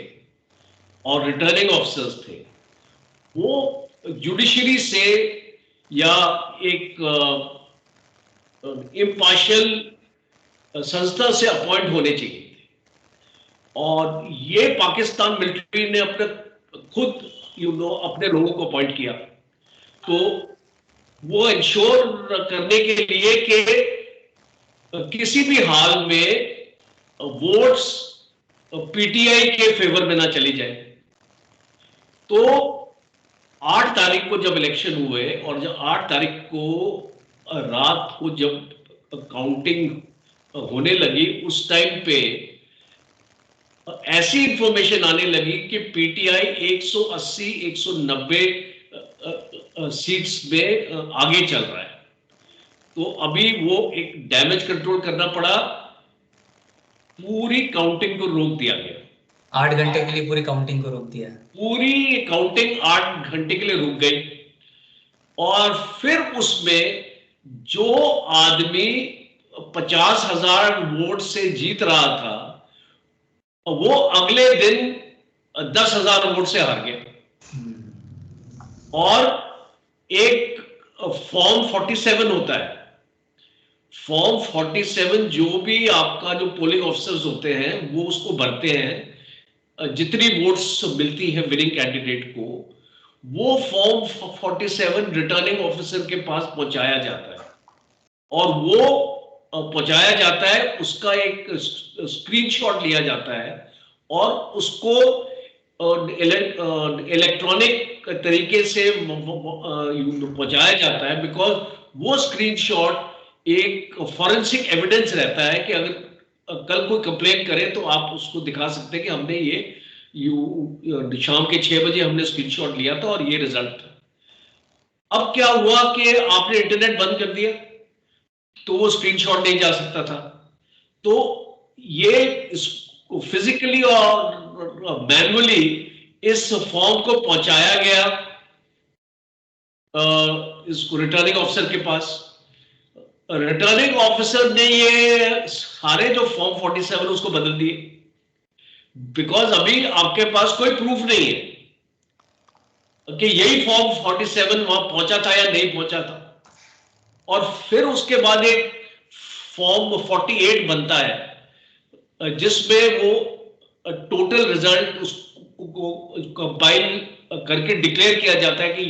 और रिटर्निंग ऑफिसर्स थे, वो जुडिशरी से या एक इम्पार्शियल संस्था से अपॉइंट होने चाहिए थे। और ये पाकिस्तान मिलिट्री ने अपने खुद अपने लोगों को अपॉइंट किया, तो वो इंश्योर करने के लिए कि किसी भी हाल में वोट्स पीटीआई के फेवर में ना चली जाए। तो 8 तारीख को जब इलेक्शन हुए और जब 8 तारीख को रात को जब काउंटिंग होने लगी, उस टाइम पे ऐसी इंफॉर्मेशन आने लगी कि पीटीआई 180 190 सीट्स में आगे चल रहा है। तो अभी वो एक डैमेज कंट्रोल करना पड़ा, पूरी काउंटिंग को रोक दिया गया। 8 घंटे के लिए पूरी काउंटिंग को रोक दिया। पूरी काउंटिंग 8 घंटे के लिए रुक गई। और फिर उसमें जो आदमी 50,000 वोट से जीत रहा था, वो अगले दिन 10,000 वोट से हार गया। और एक फॉर्म 47 होता है, फॉर्म 47 जो भी आपका जो पोलिंग ऑफिसर्स होते हैं वो उसको भरते हैं, जितनी वोट्स मिलती है विनिंग कैंडिडेट को, वो फॉर्म 47 रिटर्निंग ऑफिसर के पास पहुंचाया जाता है। और वो पहुंचाया जाता है, उसका एक स्क्रीनशॉट लिया जाता है और उसको इलेक्ट्रॉनिक तरीके से पहुंचाया जाता है, बिकॉज वो स्क्रीनशॉट एक फॉरेंसिक एविडेंस रहता है कि अगर कल कोई कंप्लेन करे तो आप उसको दिखा सकते हैं कि हमने ये शाम के 6 बजे हमने स्क्रीनशॉट लिया था और ये रिजल्ट था। अब क्या हुआ कि आपने इंटरनेट बंद कर दिया तो वो स्क्रीनशॉट नहीं जा सकता था। तो ये फिजिकली और मैनुअली इस फॉर्म को पहुंचाया गया इसको रिटर्निंग ऑफिसर के पास। रिटर्निंग ऑफिसर ने ये सारे जो फॉर्म 47 उसको बदल दिए, बिकॉज अभी आपके पास कोई प्रूफ नहीं है कि यही फॉर्म 47 वहां पहुंचा था या नहीं पहुंचा था। और फिर उसके बाद एक फॉर्म 48 बनता है जिसमें वो टोटल रिजल्ट उसको कंपाइल करके डिक्लेयर किया जाता है कि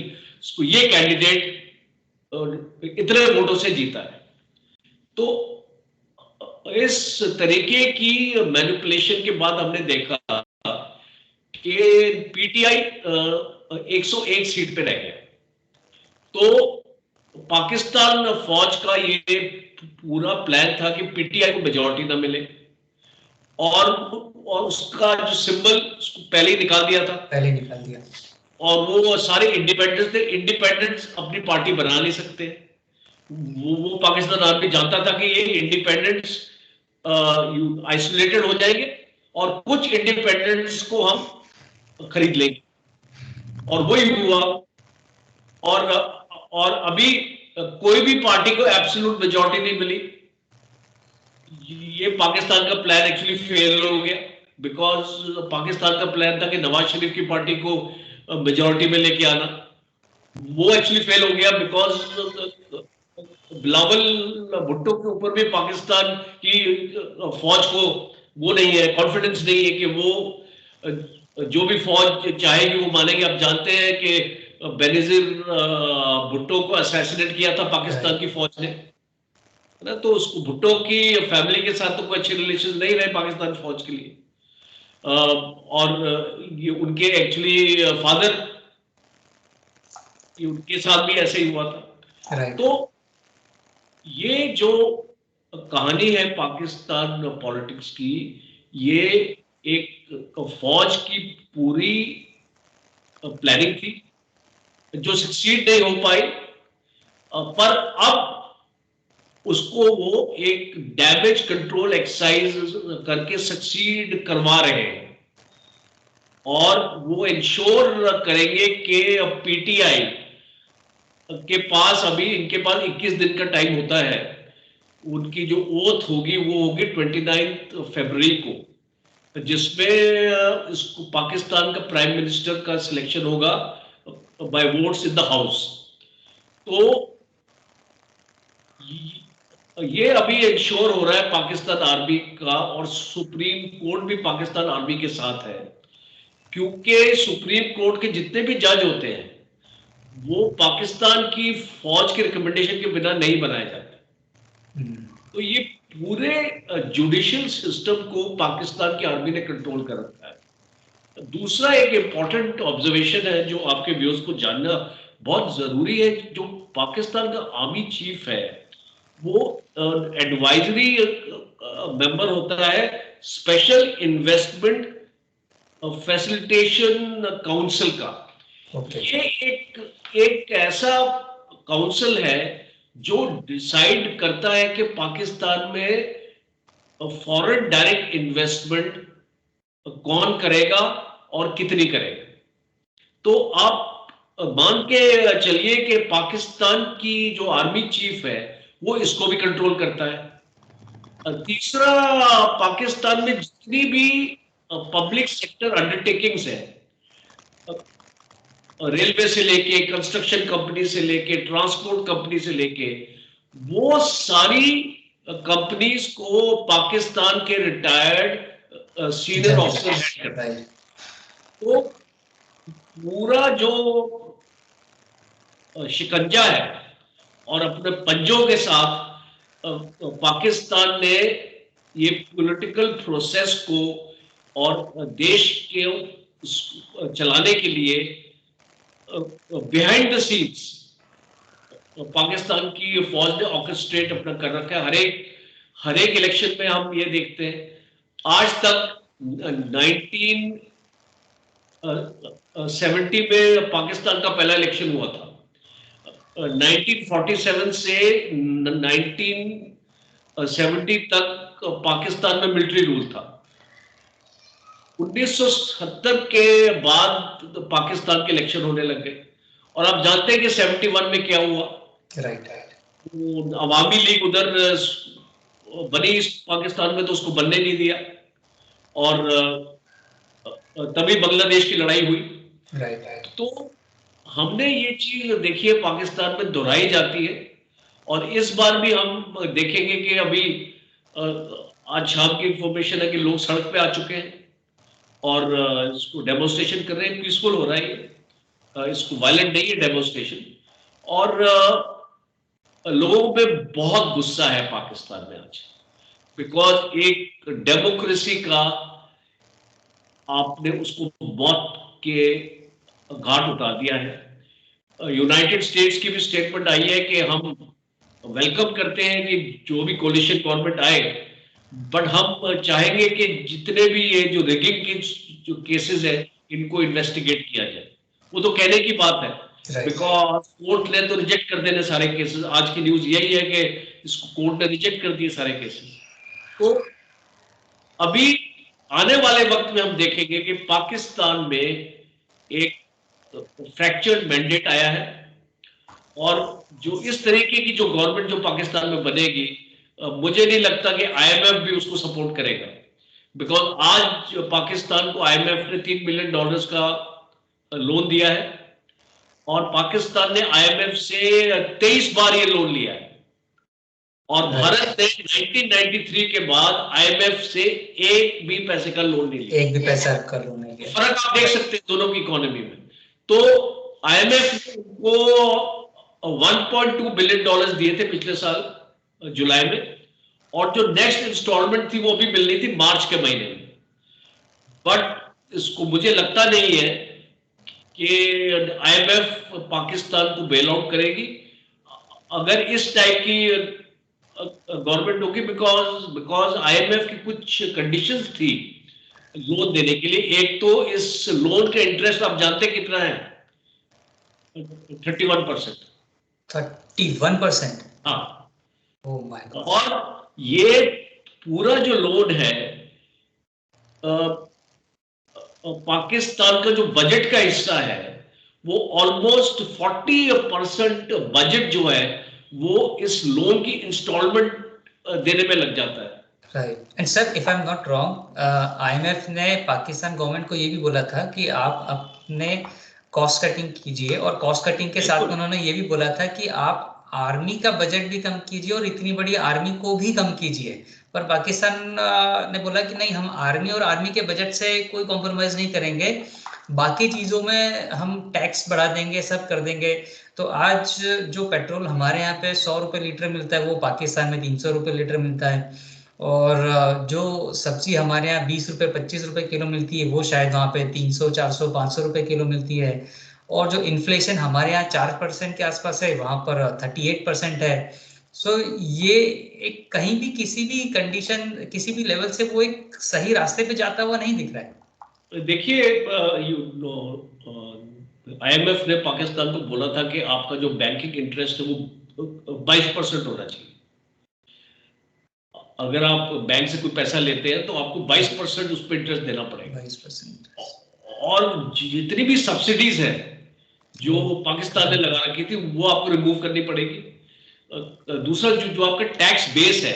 ये कैंडिडेट इतने वोटों से जीता है। तो इस तरीके की मैनिपुलेशन के बाद हमने देखा कि पीटीआई 101 सीट पे रह गया। तो पाकिस्तान फौज का ये पूरा प्लान था कि पीटीआई को मेजॉरिटी ना मिले और उसका जो सिंबल उसको पहले ही निकाल दिया था, पहले निकाल दिया। और वो सारे इंडिपेंडेंस थे, इंडिपेंडेंस अपनी पार्टी बना नहीं सकते। वो पाकिस्तान आर्मी जानता था कि ये इंडिपेंडेंस आइसोलेटेड हो जाएंगे और कुछ इंडिपेंडेंस को हम खरीद लेंगे, और वही हुआ। और अभी कोई भी पार्टी को एब्सोल्यूट मेजॉरिटी नहीं मिली। ये पाकिस्तान का प्लान एक्चुअली फेल हो गया, बिकॉज पाकिस्तान का प्लान था कि नवाज शरीफ की पार्टी को मेजॉरिटी में लेके आना। वो एक्चुअली फेल हो गया बिकॉज बिलावल भुट्टो के ऊपर भी पाकिस्तान की फौज को वो नहीं है, कॉन्फिडेंस नहीं है कि वो जो भी फौज चाहेगी वो मानेगी। आप जानते हैं कि बेनजीर भुट्टो को असैसिनेट किया था पाकिस्तान की फौज ने, ना, तो उसको भुट्टो की फैमिली के साथ तो कोई अच्छे रिलेशन नहीं रहे पाकिस्तान फौज के लिए। और ये उनके एक्चुअली फादर, उनके साथ भी ऐसे ही हुआ था। तो ये जो कहानी है पाकिस्तान पॉलिटिक्स की, ये एक फौज की पूरी प्लानिंग थी जो सक्सीड नहीं हो पाई, पर अब उसको वो एक डैमेज कंट्रोल एक्सरसाइज करके सक्सीड करवा रहे हैं, और वो इंश्योर करेंगे कि पीटीआई के पास अभी इनके पास 21 दिन का टाइम होता है। उनकी जो ओथ होगी वो होगी 29 फरवरी को, जिसमें इसको पाकिस्तान का प्राइम मिनिस्टर का सिलेक्शन होगा by votes in the house. तो ये अभी इंश्योर हो रहा है पाकिस्तान आर्मी का, और सुप्रीम कोर्ट भी पाकिस्तान आर्मी के साथ है, क्योंकि सुप्रीम कोर्ट के जितने भी जज होते हैं वो पाकिस्तान की फौज के रिकमेंडेशन के बिना नहीं बनाए जाते। तो ये पूरे जुडिशियल सिस्टम को पाकिस्तान की आर्मी ने कंट्रोल कर रखा है। दूसरा एक इंपॉर्टेंट ऑब्जर्वेशन है जो आपके व्यूअर्स को जानना बहुत जरूरी है, जो पाकिस्तान का आर्मी चीफ है वो एडवाइजरी मेंबर होता है स्पेशल इन्वेस्टमेंट फैसिलिटेशन काउंसिल का। ये एक ऐसा काउंसिल है जो डिसाइड करता है कि पाकिस्तान में फॉरेन डायरेक्ट इन्वेस्टमेंट कौन करेगा और कितनी करेगा। तो आप मान के चलिए कि पाकिस्तान की जो आर्मी चीफ है वो इसको भी कंट्रोल करता है। तीसरा, पाकिस्तान में जितनी भी पब्लिक सेक्टर अंडरटेकिंग्स है, रेलवे से लेके, कंस्ट्रक्शन कंपनी से लेके, ट्रांसपोर्ट कंपनी से लेके, वो सारी कंपनीज को पाकिस्तान के रिटायर्ड सीनियर ऑफिसर हेड करता है। तो पूरा जो शिकंजा है और अपने पंजों के साथ पाकिस्तान ने ये पॉलिटिकल प्रोसेस को और देश के चलाने के लिए बिहाइंड द सीन्स पाकिस्तान की फौज ने ऑर्केस्ट्रेट अपना कर रखा है। हर एक इलेक्शन में हम ये देखते हैं, आज तक 1970 में पाकिस्तान का पहला इलेक्शन हुआ था, 1947 से 1970 तक पाकिस्तान में मिलिट्री रूल था। 1970 के बाद पाकिस्तान के इलेक्शन होने लगे, और आप जानते हैं कि 71 में क्या हुआ। अवामी लीग उधर बनी पाकिस्तान में, तो उसको बनने नहीं दिया, और तभी बांग्लादेश की लड़ाई हुई। तो हमने ये चीज देखी है पाकिस्तान में दोहराई जाती है, और इस बार भी हम देखेंगे कि अभी आज शाम की इंफॉर्मेशन है कि लोग सड़क पे आ चुके हैं और इसको डेमोन्स्ट्रेशन कर रहे हैं। पीसफुल हो रहा है, इसको वायलेंट नहीं है डेमोन्स्ट्रेशन, और लोगों पे बहुत गुस्सा है पाकिस्तान में आज, बिकॉज एक डेमोक्रेसी का आपने उसको मौत के घाट उतार दिया है। यूनाइटेड स्टेट्स की भी स्टेटमेंट आई है कि हम वेलकम करते हैं कि जो भी कोलिशन गवर्नमेंट आए बट हम चाहेंगे कि जितने भी ये जो रिगिंग के जो केसेस है इनको इन्वेस्टिगेट किया जाए। वो तो कहने की बात है, बिकॉज कोर्ट ने तो रिजेक्ट कर देने सारे केसेस। आज की न्यूज यही है कि इसको कोर्ट ने रिजेक्ट कर दिए सारे केसेस। तो अभी आने वाले वक्त में हम देखेंगे कि पाकिस्तान में एक फ्रैक्चर्ड मैंडेट आया है, और जो इस तरीके की जो गवर्नमेंट जो पाकिस्तान में बनेगी, मुझे नहीं लगता कि आईएमएफ भी उसको सपोर्ट करेगा। बिकॉज आज पाकिस्तान को आईएमएफ ने $3 बिलियन का लोन दिया है, और पाकिस्तान ने आईएमएफ से 23 बार ये लोन लिया है, और भारत ने 1993 के बाद आईएमएफ से एक भी पैसे का लोन नहीं लिया, एक भी पैसा का लोन नहीं लिया। फर्क आप देख सकते हैं दोनों की इकोनॉमी में। तो आईएमएफ को $1.2 बिलियन दिए थे पिछले साल जुलाई में, और जो नेक्स्ट इंस्टॉलमेंट थी वो भी मिलनी थी मार्च के महीने में। बट इसको मुझे लगता नहीं है कि आईएमएफ पाकिस्तान को बेल आउट करेगी अगर इस टाइप की गवर्नमेंट होगी, बिकॉज आईएमएफ की कुछ कंडीशंस थी लोन देने के लिए। एक तो इस लोन का इंटरेस्ट आप जानते कितना है? 31%। 31%? हाँ। Oh my God. और ये पूरा जो लोन है, पाकिस्तान का जो बजट का हिस्सा है, वो ऑलमोस्ट 40% बजट जो है वो इस लोन की इंस्टॉलमेंट देने में लग जाता है। Right. And sir, if I am not wrong, IMF ने पाकिस्तान गवर्नमेंट को ये भी बोला था कि आप अपने कॉस्ट कटिंग कीजिए, और कॉस्ट कटिंग के साथ उन्होंने ये भी बोला था कि आप आर्मी का बजट भी कम कीजिए और इतनी बड़ी आर्मी को भी कम कीजिए। पर पाकिस्तान ने बोला कि नहीं, हम आर्मी और आर्मी के बजट से कोई कॉम्प्रोमाइज नहीं करेंगे, बाकी चीजों में हम टैक्स बढ़ा देंगे, सब कर देंगे। तो आज जो पेट्रोल हमारे यहाँ पे 100 रुपए लीटर मिलता है, वो पाकिस्तान में 300 रुपए लीटर मिलता है। और जो सब्जी हमारे यहाँ 20 रुपए 25 रुपए किलो मिलती है, वो शायद वहाँ पे 300 400 500 रुपए किलो मिलती है। और जो इन्फ्लेशन हमारे यहाँ 4% के आसपास है, वहां पर 38% है। सो ये एक कहीं भी किसी भी कंडीशन किसी भी लेवल से वो एक सही रास्ते पे जाता हुआ नहीं दिख रहा है। देखिए, आईएमएफ ने पाकिस्तान को बोला था कि आपका जो बैंकिंग इंटरेस्ट है वो 22% होना चाहिए। अगर आप बैंक से कोई पैसा लेते हैं तो आपको 22% उस पर इंटरेस्ट देना पड़ेगा। 22%। और जितनी भी सब्सिडीज है जो पाकिस्तान ने लगा रखी थी वो आपको रिमूव करनी पड़ेगी। दूसरा जो आपका टैक्स बेस है,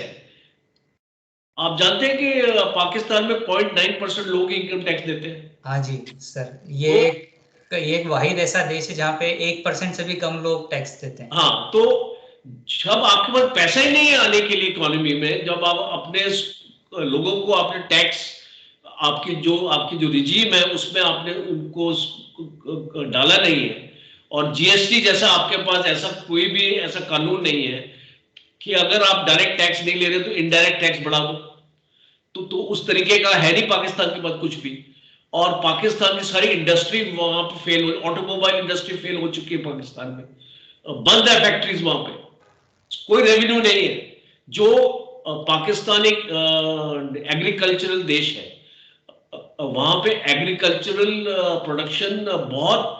आप जानते हैं कि पाकिस्तान में 0.9% लोग इनकम टैक्स देते हैं। हाँ जी सर, ये एक वाहिद ऐसा देश है जहाँ पे 1% से भी कम लोग टैक्स देते हैं। हाँ, तो जब आपके पास पैसा ही नहीं है आने के लिए इकोनॉमी में, जब आप अपने लोगों को आपने टैक्स आपकी जो रिजीम है उसमें आपने उनको डाला नहीं है, और जीएसटी जैसा आपके पास ऐसा कोई भी ऐसा कानून नहीं है कि अगर आप डायरेक्ट टैक्स नहीं ले रहे तो इनडायरेक्ट टैक्स बढ़ा दो, तो उस तरीके का है नहीं पाकिस्तान के पास कुछ भी। और पाकिस्तान की सारी इंडस्ट्री वहां पे फेल हो, ऑटोमोबाइल इंडस्ट्री फेल हो चुकी है पाकिस्तान में, बंद है फैक्ट्रीज वहां पे, कोई रेवेन्यू नहीं है। जो पाकिस्तान एक एग्रीकल्चरल देश है, वहां पे एग्रीकल्चरल प्रोडक्शन बहुत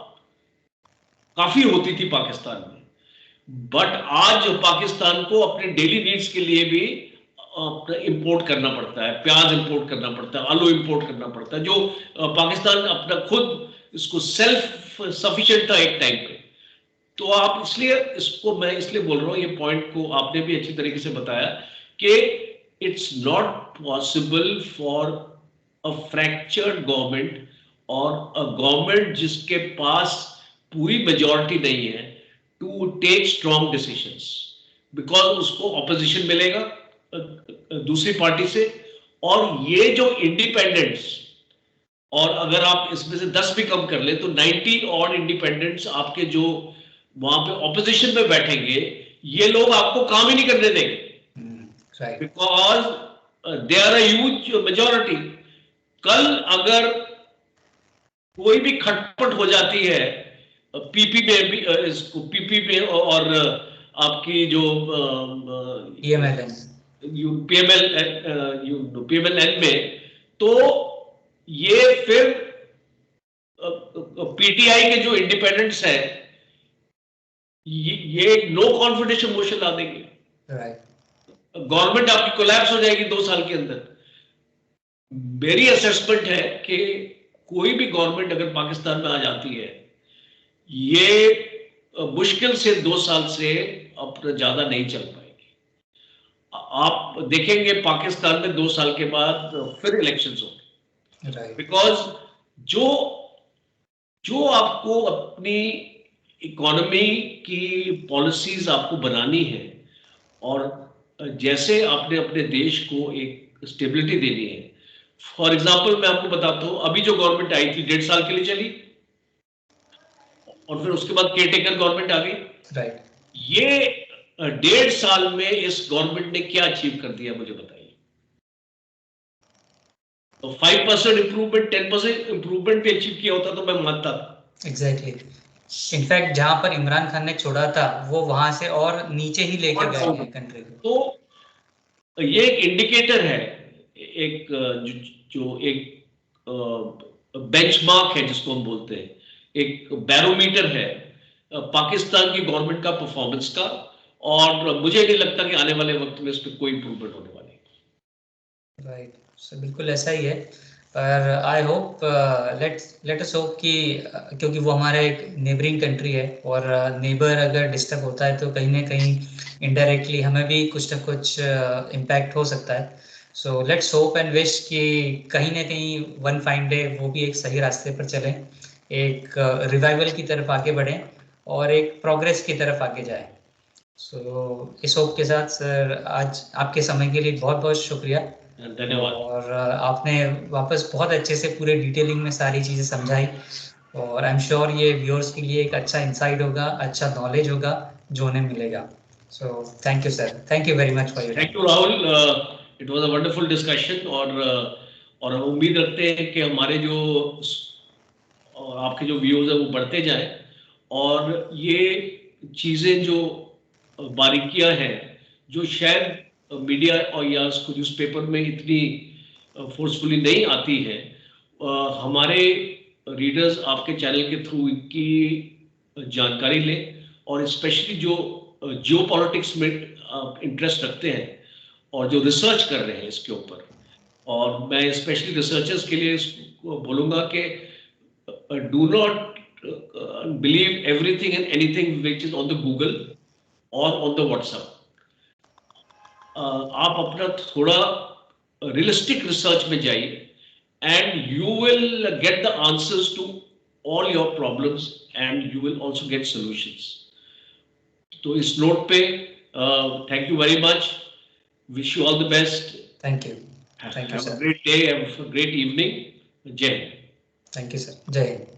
काफी होती थी पाकिस्तान में। बट आज पाकिस्तान को अपने डेली नीड्स के लिए भी इंपोर्ट करना पड़ता है, प्याज इंपोर्ट करना पड़ता है, आलू इंपोर्ट करना पड़ता है, जो पाकिस्तान अपना खुद इसको सेल्फ सफिशिएंट था एक टाइम पे। तो आप इसलिए इसको मैं इसलिए बोल रहा हूं, ये पॉइंट को आपने भी अच्छी तरीके से बताया कि it's not possible for a fractured government और अ गवर्नमेंट जिसके पास पूरी मेजॉरिटी नहीं है to take strong decisions, because उसको ऑपोजिशन मिलेगा दूसरी पार्टी से। और ये जो इंडिपेंडेंट्स, और अगर आप इसमें से 10 भी कम कर ले तो 90 और इंडिपेंडेंट्स आपके जो वहां पे ऑपोजिशन में बैठेंगे, ये लोग आपको काम ही नहीं करने देंगे, because they are a huge majority. कल अगर कोई भी खटपट हो जाती है पीपी में भी, इसको पीपी में और आपकी जो PMLN में, तो ये फिर पीटीआई के जो इंडिपेंडेंट्स हैं ये नो कॉन्फिडेंस मोशन ला देंगे, गवर्नमेंट आपकी कोलैप्स हो जाएगी 2 साल के अंदर। मेरी असेसमेंट है कि कोई भी गवर्नमेंट अगर पाकिस्तान में आ जाती है, ये मुश्किल से 2 साल से अब ज्यादा नहीं चल पाएगी। आप देखेंगे पाकिस्तान में 2 साल के बाद फिर इलेक्शंस होंगे, बिकॉज जो आपको अपनी इकोनॉमी की पॉलिसीज आपको बनानी है और जैसे आपने अपने देश को एक स्टेबिलिटी देनी है। फॉर एग्जांपल मैं आपको बताता हूं, अभी जो गवर्नमेंट आई थी 1.5 साल के लिए चली और फिर उसके बाद केयरटेकर गवर्नमेंट आ गई। ये 1.5 साल में इस गवर्नमेंट ने क्या अचीव कर दिया मुझे बताइए। तो 5% इंप्रूवमेंट, 10% इंप्रूवमेंट भी अचीव किया होता तो मैं मानता था। एग्जैक्टली। इनफैक्ट जहां पर इमरान खान ने छोड़ा था वो वहां से और नीचे ही लेके गए हैं कंट्री को। तो ये एक इंडिकेटर है, एक जो एक बेंचमार्क है जिसको हम बोलते हैं, एक बैरोमीटर है पाकिस्तान की गवर्नमेंट का परफॉर्मेंस का, और मुझे नहीं लगता कि आने वाले वक्त में इस पर कोई इंप्रूवमेंट होने वाली है। राइट, बिल्कुल ऐसा ही है। पर I hope let us hope कि क्योंकि वो हमारा एक नेबरिंग कंट्री है और नेबर अगर डिस्टर्ब होता है तो कहीं ना कहीं इनडायरेक्टली हमें भी कुछ ना कुछ इम्पैक्ट हो सकता है। So let's hope and wish कि कहीं ना कहीं वन फाइन डे वो भी एक सही रास्ते पर चलें, एक रिवाइवल की तरफ आगे बढ़ें और एक प्रोग्रेस की तरफ आगे जाएं। सो इस होप के साथ सर आज आपके समय के लिए बहुत बहुत शुक्रिया। धन्यवाद। और आपने वापस बहुत अच्छे से पूरे डिटेलिंग में सारी चीज़ें समझाई और आई एम श्योर ये व्यूअर्स के लिए एक अच्छा इंसाइट होगा, अच्छा नॉलेज होगा जो उन्हें मिलेगा। So thank you sir, thank you very much for your time. Thank you Rahul, it was a wonderful discussion और हम उम्मीद रखते हैं कि हमारे जो आपके जो व्यूज है वो बढ़ते जाएं और ये चीज़ें जो बारीकियां हैं जो शायद मीडिया और या न्यूज़पेपर में इतनी फोर्सफुली नहीं आती है, हमारे रीडर्स आपके चैनल के थ्रू इनकी जानकारी लें और स्पेशली जो जियो पॉलिटिक्स में इंटरेस्ट रखते हैं और जो रिसर्च कर रहे हैं इसके ऊपर, और मैं स्पेशली रिसर्चर्स के लिए बोलूँगा कि do not believe everything and anything which is on the Google or on the WhatsApp. आप अपना थोड़ा रियलिस्टिक रिसर्च में जाइए and you will get the answers to all your problems and you will also get solutions. तो इस नोट पे thank you very much. Wish you all the best. Thank you. Thank you, Have sir. a great day, have a great evening. Jai Hind. Thank you, sir. Jai Hind.